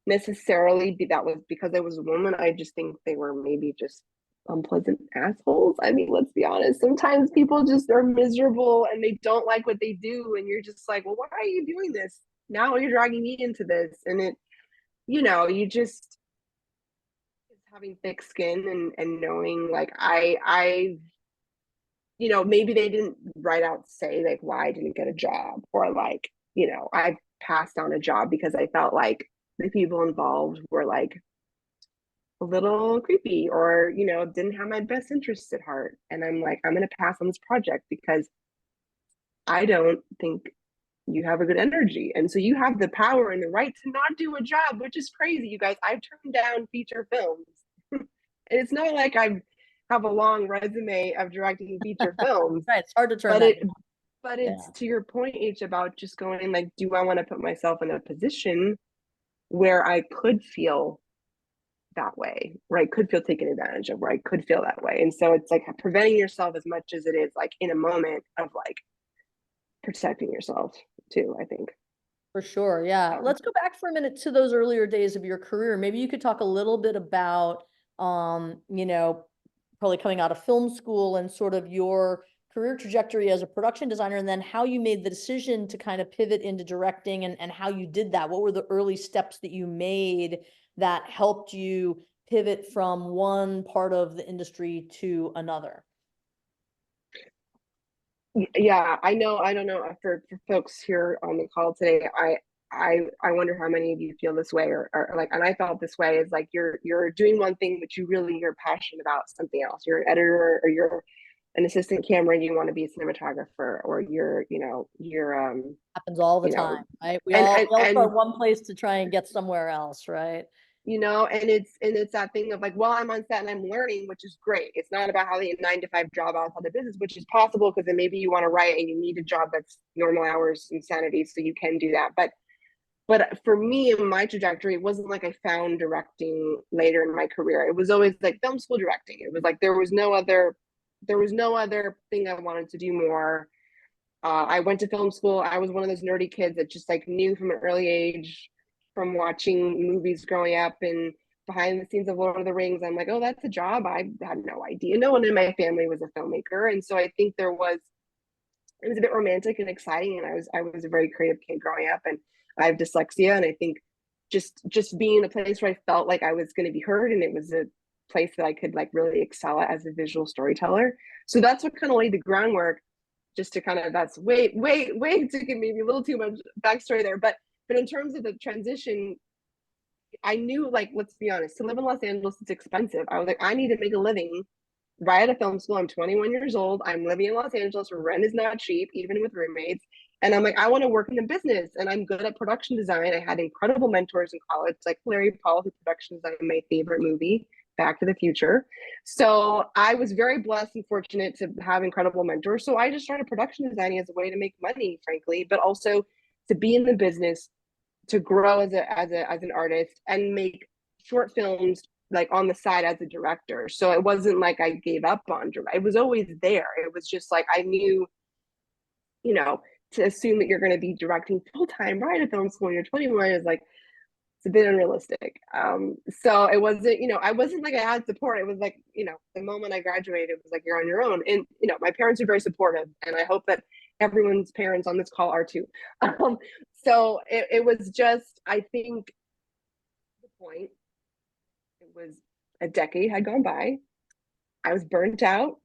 necessarily that was because I was a woman. I just think they were maybe just unpleasant assholes. I mean, let's be honest. Sometimes people just are miserable and they don't like what they do, and you're just like, well, why are you doing this? now you're dragging me into this. And it, you know, you just having thick skin and knowing like I you know, maybe they didn't write out say like why I didn't get a job, or like, you know, I passed on a job because I felt like the people involved were like a little creepy, or, you know, didn't have my best interests at heart. And I'm like, I'm going to pass on this project because I don't think you have a good energy. And so you have the power and the right to not do a job, which is crazy, you guys. I've turned down feature films. And it's not like I have a long resume of directing feature films. Right, it's hard to turn but that it down. but it's to your point, H, about just going like, do I want to put myself in a position where I could feel that way, where I could feel taken advantage of, where I could feel that way. And so it's like preventing yourself as much as it is like in a moment of like protecting yourself too, I think. For sure. Yeah. Um, Let's go back for a minute to those earlier days of your career. Maybe you could talk a little bit about, you know, probably coming out of film school and sort of your career trajectory as a production designer, and then how you made the decision to kind of pivot into directing, and how you did that. What were the early steps that you made that helped you pivot from one part of the industry to another? yeah, I know. I don't know for folks here on the call today. I wonder how many of you feel this way, or like, and I felt this way, is like you're doing one thing, but you're passionate about something else. You're an editor, or you're an assistant camera, and you want to be a cinematographer, or you're, you know, Happens all the you know, time, right? We and all and we all and start one place to try and get somewhere else, right? you know, and it's that thing of like, well, I'm on set and I'm learning, which is great. It's not about having a 9 to 5 job outside the business, which is possible because then maybe you want to write and you need a job that's normal hours insanity, so you can do that. But for me, in my trajectory, it wasn't like I found directing later in my career. It was always like film school directing. It was like there was no other thing I wanted to do more. I went to film school. I was one of those nerdy kids that just like knew from an early age, from watching movies growing up and behind the scenes of Lord of the Rings. I'm like, oh, that's a job. I had no idea. No one in my family was a filmmaker, and so I think it was a bit romantic and exciting. And I was a very creative kid growing up, and I have dyslexia, and I think just being in a place where I felt like I was going to be heard, and it was a place that I could like really excel at as a visual storyteller. So that's what kind of laid the groundwork, just to kind of, that's way to give maybe a little too much backstory there. But in terms of the transition, I knew, like, let's be honest, to live in Los Angeles, it's expensive. I was like, I need to make a living right out of film school. I'm 21 years old. I'm living in Los Angeles where rent is not cheap, even with roommates. And I'm like, I want to work in the business, and I'm good at production design. I had incredible mentors in college, like Larry Paul, who production designed my favorite movie, Back to the Future. So I was very blessed and fortunate to have incredible mentors. So I just started production designing as a way to make money, frankly, but also to be in the business, to grow as an artist, and make short films like on the side as a director. So it wasn't like I gave up on drama. It was always there. It was just like I knew, you know, to assume that you're going to be directing full time right at film school when you're 21 is like, it's a bit unrealistic. So it wasn't, you know, I wasn't like I had support. It was like, you know, the moment I graduated, it was like, you're on your own. And, you know, my parents are very supportive, and I hope that everyone's parents on this call are too. So it was just, I think the point, it was a decade had gone by. I was burnt out.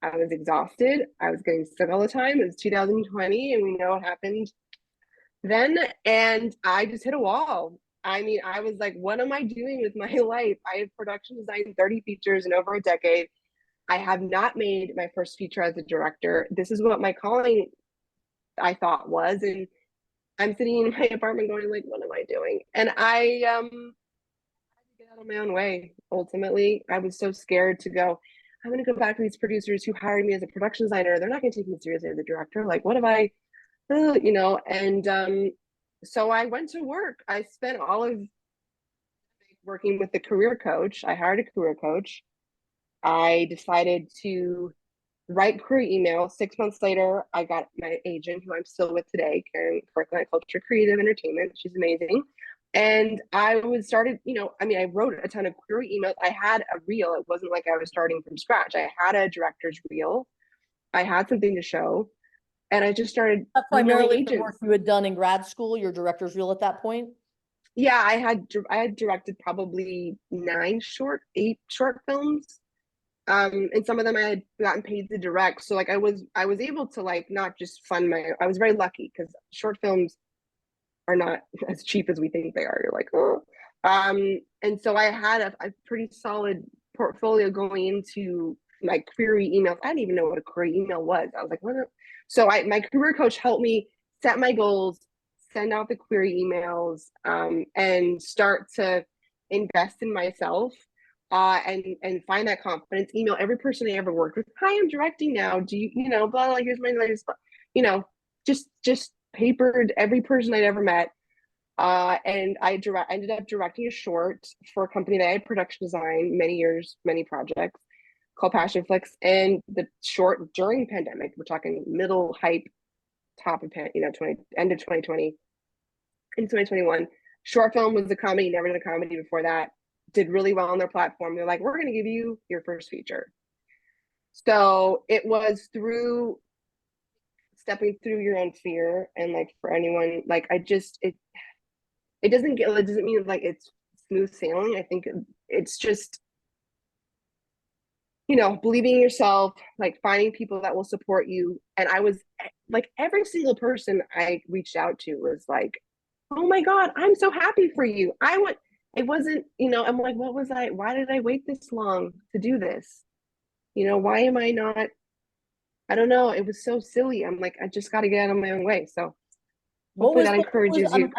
I was exhausted. I was getting sick all the time. It was 2020, and we know what happened then. And I just hit a wall. I mean, I was like, what am I doing with my life? I have production designed 30 features in over a decade. I have not made my first feature as a director. This is what my calling, I thought, was. And I'm sitting in my apartment going like, what am I doing? And I had to get out of my own way. Ultimately, I was so scared to go, I'm going to go back to these producers who hired me as a production designer. They're not going to take me seriously as a director. Like, what have I, you know? And so I went to work. I spent all of working with the career coach. I hired a career coach. I decided to write career email. 6 months later, I got my agent, who I'm still with today, Karen Kirkland, Culture Creative Entertainment. She's amazing. And I was started, you know, I mean, I wrote a ton of query emails. I had a reel. It wasn't like I was starting from scratch. I had a director's reel. I had something to show. and I just started emailing Primarily the work agents. you had done in grad school, your director's reel at that point? Yeah, I had directed probably 8 short films. And some of them I had gotten paid to direct. So like I was able to like not just fund my, I was very lucky because short films are not as cheap as we think they are. You're like, oh. And so I had a pretty solid portfolio going into my query emails. I didn't even know what a query email was. I was like, what? So my career coach helped me set my goals, send out the query emails, and start to invest in myself, and find that confidence. Email every person I ever worked with. Hi, I'm directing now. Do you, blah, blah, here's my latest, just papered every person I'd ever met. And I ended up directing a short for a company that I had production design many years, many projects, called Passion Flicks. And the short during pandemic, we're talking middle hype, top of 20 end of 2020 in 2021. Short film was a comedy, never did a comedy before that. Did really well on their platform. They're like, we're going to give you your first feature. So it was through stepping through your own fear, and like for anyone, like it doesn't mean like it's smooth sailing. I think it's just, believing in yourself, like finding people that will support you. And I was like, every single person I reached out to was like, oh my God, I'm so happy for you. It wasn't, I'm like, why did I wait this long to do this? Why am I not, I don't know. It was so silly. I'm like, I just got to get out of my own way. So hopefully that encourages you.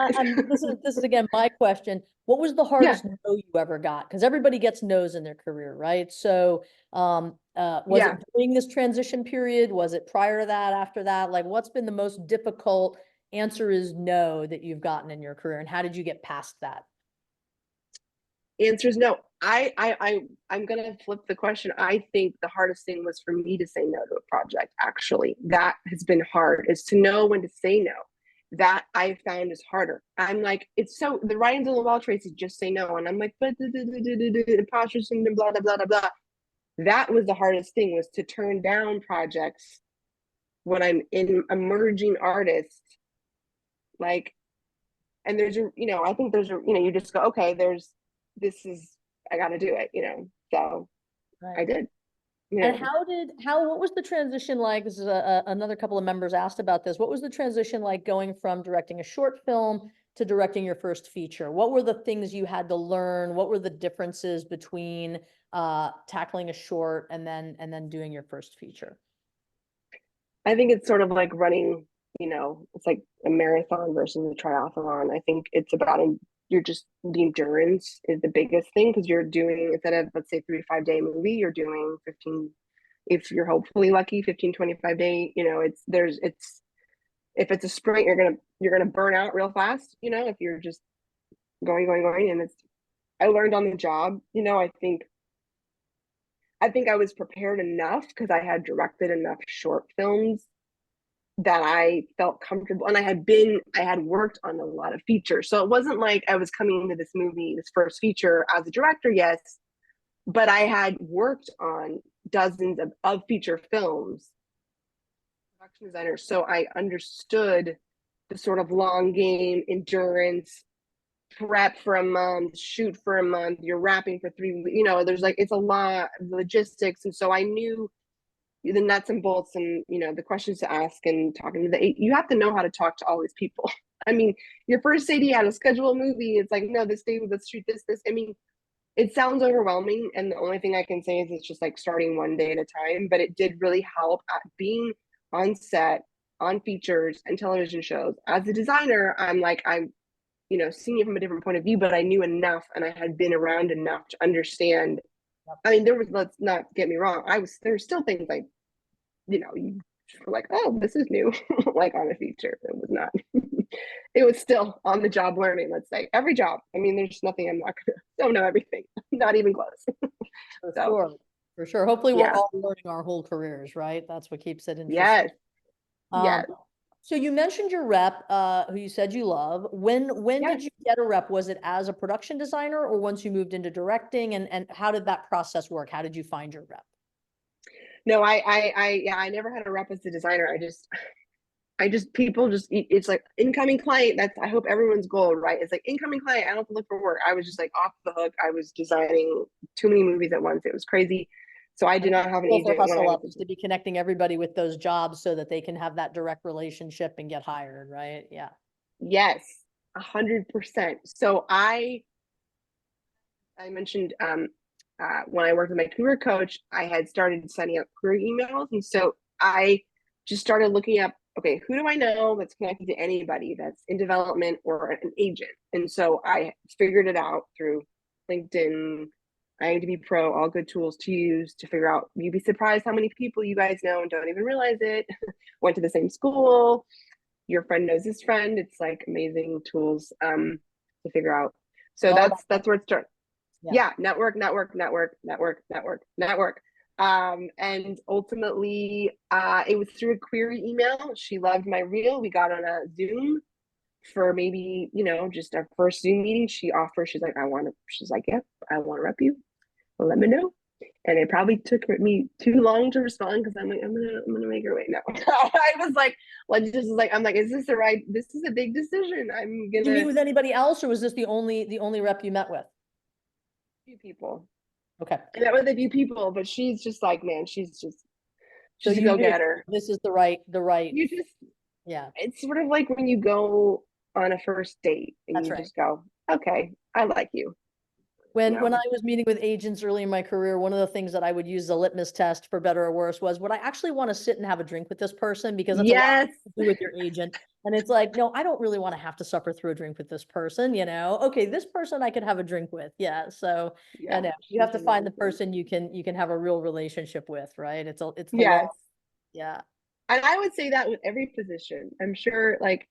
This is again my question. What was the Yeah. hardest no you ever got? Because everybody gets no's in their career, right? So, was Yeah. it during this transition period? Was it prior to that, after that? Like, what's been the most difficult answer is no that you've gotten in your career, and how did you get past that? Answer is no. I'm gonna flip the question. I think the hardest thing was for me to say no to a project. Actually, that has been hard. Is to know when to say no. That I found is harder. I'm like, it's so the writing's on the wall, Traci. Just say no, and I'm like, but imposter syndrome, blah blah blah blah. That was the hardest thing, was to turn down projects when I'm in emerging artist. Like, and I think you just go, okay, I got to do it, so Right. I did. And what was the transition like? This is another couple of members asked about this. What was the transition like going from directing a short film to directing your first feature? What were the things you had to learn? What were the differences between tackling a short and then doing your first feature? I think it's sort of like running, it's like a marathon versus a triathlon. I think it's about, you're just, the endurance is the biggest thing, because you're doing, instead of, let's say, 3 to 5 day movie, you're doing 15, if you're hopefully lucky, 15-25 day. If it's a sprint, you're gonna burn out real fast, if you're just going, and I learned on the job. I think I was prepared enough because I had directed enough short films that I felt comfortable, and I had worked on a lot of features. So it wasn't like I was coming into this first feature as a director, yes, but I had worked on dozens of feature films, production designer. So I understood the sort of long game, endurance, prep for a month, shoot for a month, you're wrapping for 3 weeks, there's like, it's a lot of logistics. And so I knew the nuts and bolts, and the questions to ask, and talking to you have to know how to talk to all these people. I mean, your first AD how to schedule a movie, it's like, no, this day let's shoot this. I mean, it sounds overwhelming, and the only thing I can say is it's just like starting one day at a time. But it did really help at being on set, on features and television shows. As a designer, I'm seeing it from a different point of view, but I knew enough, and I had been around enough to understand. I mean, let's not get me wrong, there's still things like, you were like, oh, this is new, like on a feature. It was not. It was still on the job learning, let's say. Every job. I mean, there's nothing don't know everything, not even close. For So, sure. For sure. Hopefully we're yeah. all learning our whole careers, right? That's what keeps it interesting. Yes. Um, Yes. So you mentioned your rep, who you said you love. When Yes. did you get a rep? Was it as a production designer, or once you moved into directing? And how did that process work? How did you find your rep? No, I never had a rep as a designer. people just, it's like incoming client. That's, I hope everyone's goal, right? It's like incoming client. I don't have to look for work. I was just like off the hook. I was designing too many movies at once. It was crazy. So I did not have an Well, for agent when I Hustle Up was. is to be connecting everybody with those jobs so that they can have that direct relationship and get hired, right? Yeah. Yes, 100%. So I mentioned when I worked with my career coach, I had started sending out career emails. And so I just started looking up, okay, who do I know that's connected to anybody that's in development or an agent? And so I figured it out through LinkedIn, IMDb Pro, all good tools to use to figure out. You'd be surprised how many people you guys know and don't even realize it. Went to the same school. Your friend knows his friend. It's like amazing tools to figure out. So All about that's where it starts. yeah. Yeah, network. And ultimately, it was through a query email. She loved my reel. We got on a Zoom for maybe, just our first Zoom meeting. She's like, she's like, yep, I want to rep you. Well, let me know. And it probably took me too long to respond because I'm like, I'm gonna make her wait. No, I was like, I'm like, is this the right? This is a big decision. I'm Did you meet gonna with anybody else, or was this the only rep you met with? few people. Okay. I met with a few people, but she's just like, man, she's So a you knew go-getter. this is the right, You just, yeah, it's sort of like when you go on a first date and that's you right. just go, okay, I like you. When I was meeting with agents early in my career, one of the things that I would use the litmus test, for better or worse, was, would I actually want to sit and have a drink with this person? Because it's a lot Yes. to do with your agent. And it's like, no, I don't really want to have to suffer through a drink with this person, Okay, this person I could have a drink with. Yeah. So, Yeah, you have she's to find the amazing. person you can have a real relationship with, right? It's the law. Yes. Yeah. And I would say that with every position. I'm sure like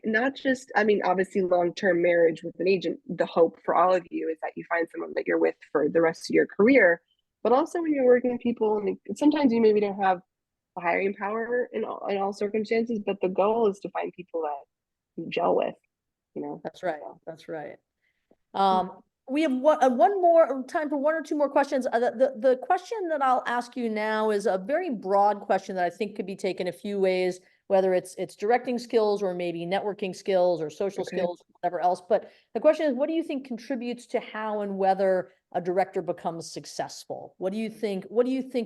not just, I mean, obviously long-term marriage with an agent, the hope for all of you is that you find someone that you're with for the rest of your career. But also when you're working with people, and sometimes you maybe don't have the hiring power in all circumstances, but the goal is to find people that you gel with. That's right. So, That's right. We have one more time for one or two more questions. The question that I'll ask you now is a very broad question that I think could be taken a few ways, whether it's directing skills or maybe networking skills or social okay. skills, whatever else. But the question is, what do you think contributes to how and whether a director becomes successful? What do you think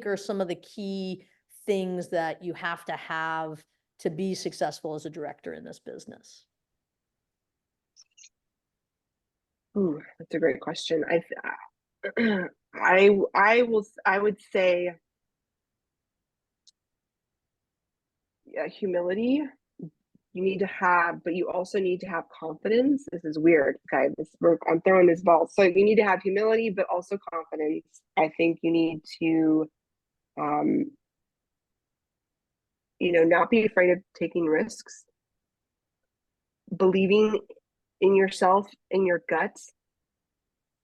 are some of the key things that you have to be successful as a director in this business? Ooh, that's a great question. I would say humility. You need to have, but you also need to have confidence. This is weird. Okay, I'm throwing this ball. So you need to have humility, but also confidence. I think you need to, um, not be afraid of taking risks, believing in yourself, in your guts.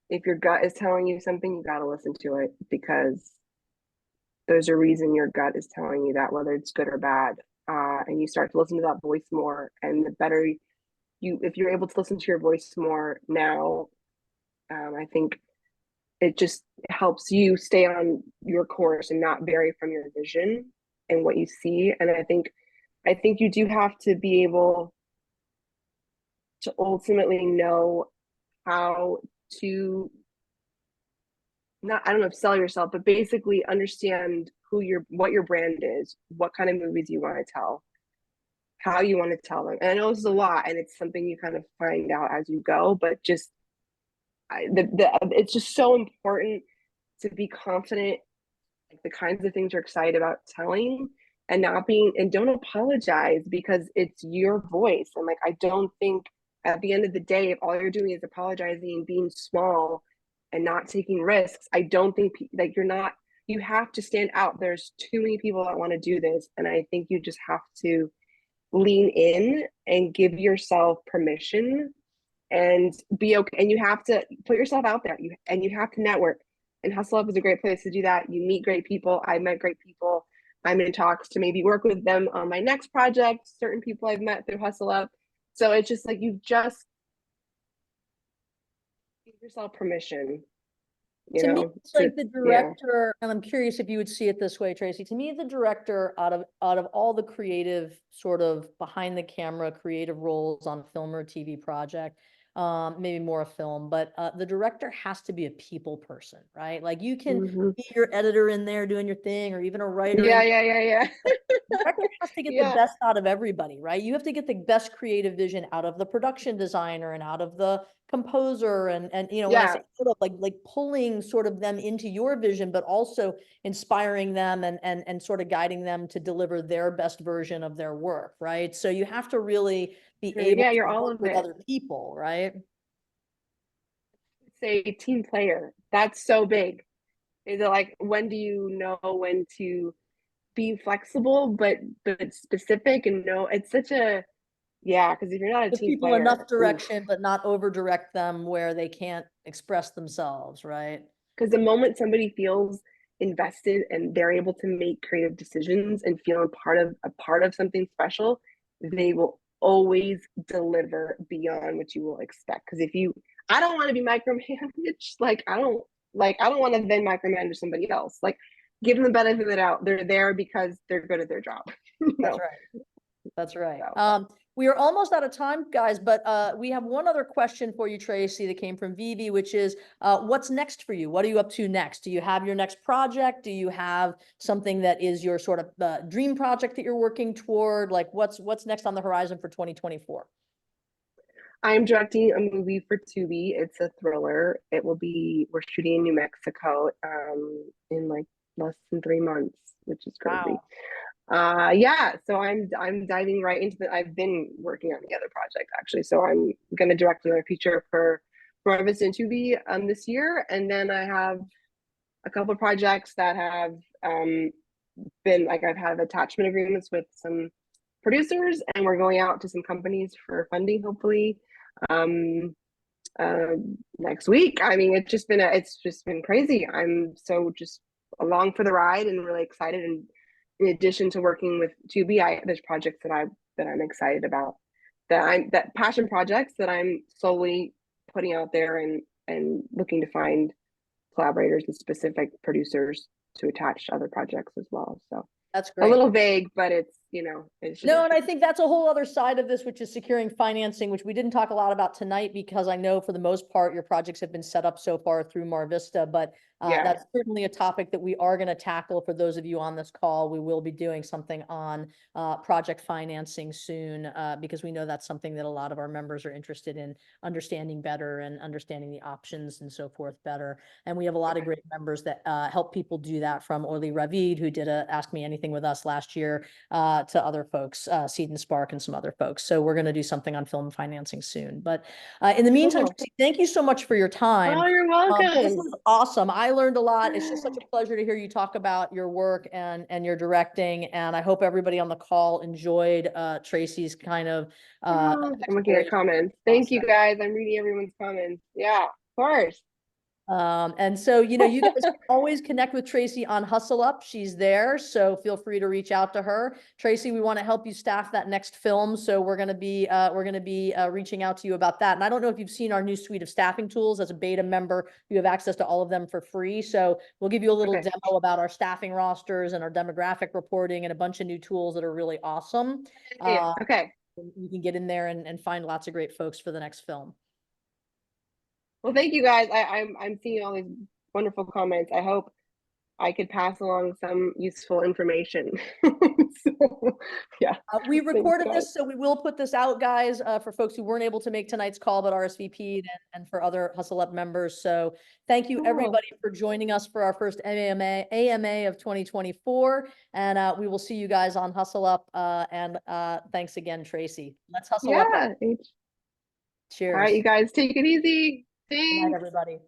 If your gut is telling you something, you got to listen to it because there's a reason your gut is telling you that, whether it's good or bad. And you start to listen to that voice more, and the better if you're able to listen to your voice more now, I think it just helps you stay on your course and not vary from your vision and what you see. And I think you do have to be able to ultimately know how to, not, I don't know if sell yourself, but basically understand what your brand is, what kind of movies you want to tell, how you want to tell them. And I know this is a lot and it's something you kind of find out as you go, but just it's just so important to be confident, like the kinds of things you're excited about telling, and don't apologize because it's your voice. And like, I don't think at the end of the day, if all you're doing is apologizing and being small and not taking risks, I don't think like you have to stand out. There's too many people that want to do this. And I think you just have to lean in and give yourself permission and be okay. And you have to put yourself out there. You have to network. And Hustle Up is a great place to do that. You meet great people. I met great people. I'm in talks to maybe work with them on my next project. Certain people I've met through Hustle Up. So it's just like you just give yourself permission you To me, know, it's like the yeah. director, and I'm curious if you would see it this way, Tracy. To me, the director out of all the creative sort of behind the camera creative roles on a film or TV project, maybe more a film, but the director has to be a people person, right? Like you can Hmm. be your editor in there doing your thing, or even a writer Yeah, in. yeah. Director has to get the Yeah, best out of everybody, right? You have to get the best creative vision out of the production designer and out of the composer and you know, when I say yeah. sort of like pulling sort of them into your vision, but also inspiring them and sort of guiding them to deliver their best version of their work, right? So you have to really be able Yeah, to you're all work of with it. other people, right? Say team player. That's so big. Is it like when do you know when to be flexible but specific and know it's such a yeah, because if you're not a Give team people enough player, oof. direction, but not over direct them where they can't express themselves, right? Because the moment somebody feels invested and they're able to make creative decisions and feel a part of something special, they will always deliver beyond what you will expect. Because if you, I don't want to be micromanaged. I don't want to then micromanage somebody else. Like, give them the benefit of the doubt. They're there because they're good at their job. That's right. That's right. So. We are almost out of time, guys, but we have one other question for you, Tracy, that came from Vivi, which is what's next for you? What are you up to next? Do you have your next project? Do you have something that is your sort of dream project that you're working toward? Like what's next on the horizon for 2024? I'm directing a movie for Tubi. It's a thriller. We're shooting in New Mexico in like less than 3 months, which is crazy. Wow. Yeah, so I'm diving right into I've been working on the other project actually. So I'm gonna direct another feature for MarVista and Tubi this year. And then I have a couple of projects that have been like I've had attachment agreements with some producers and we're going out to some companies for funding hopefully um uh next week. I mean it's just been crazy. I'm so just along for the ride and really excited, and in addition to working with Tubi, there's projects that I'm excited about, that passion projects that I'm slowly putting out there and looking to find collaborators and specific producers to attach to other projects as well. So That's a great. little vague, but it's just No, and I think that's a whole other side of this, which is securing financing, which we didn't talk a lot about tonight because I know for the most part your projects have been set up so far through MarVista, but yeah. that's certainly a topic that we are going to tackle for those of you on this call. We will be doing something on project financing soon because we know that's something that a lot of our members are interested in understanding better and understanding the options and so forth better. And we have a lot of great members that help people do that, from Orly Ravid, who did a Ask Me Anything with us last year, to other folks, Seed and Spark and some other folks. So we're going to do something on film financing soon. But in the meantime, Cool. Tracy, thank you so much for your time. Oh, you're This welcome. was awesome. I learned a lot. It's just such a pleasure to hear you talk about your work and your directing. And I hope everybody on the call enjoyed Tracy's kind of I'm looking at comments. Thank you guys. I'm reading everyone's comments. Yeah, of course. And so, you know, you guys can always connect with Tracy on Hustle Up. She's there. So feel free to reach out to her. Tracy, we want to help you staff that next film. So we're going to be reaching out to you about that. And I don't know if you've seen our new suite of staffing tools. As a beta member, you have access to all of them for free. So we'll give you a little demo about our staffing rosters and our demographic reporting and a bunch of new tools that are really awesome. Okay. You can get in there and find lots of great folks for the next film. Well, thank you guys. I'm seeing all these wonderful comments. I hope I could pass along some useful information. So, yeah. We recorded Thanks, this, so we will put this out, guys, for folks who weren't able to make tonight's call but RSVP'd, and for other Hustle Up members. So thank you, Cool. everybody, for joining us for our first AMA of 2024. And we will see you guys on Hustle Up. And thanks again, Tracy. Let's hustle up. Yeah. Cheers. All right, you guys, take it easy. Good night, Thanks. everybody.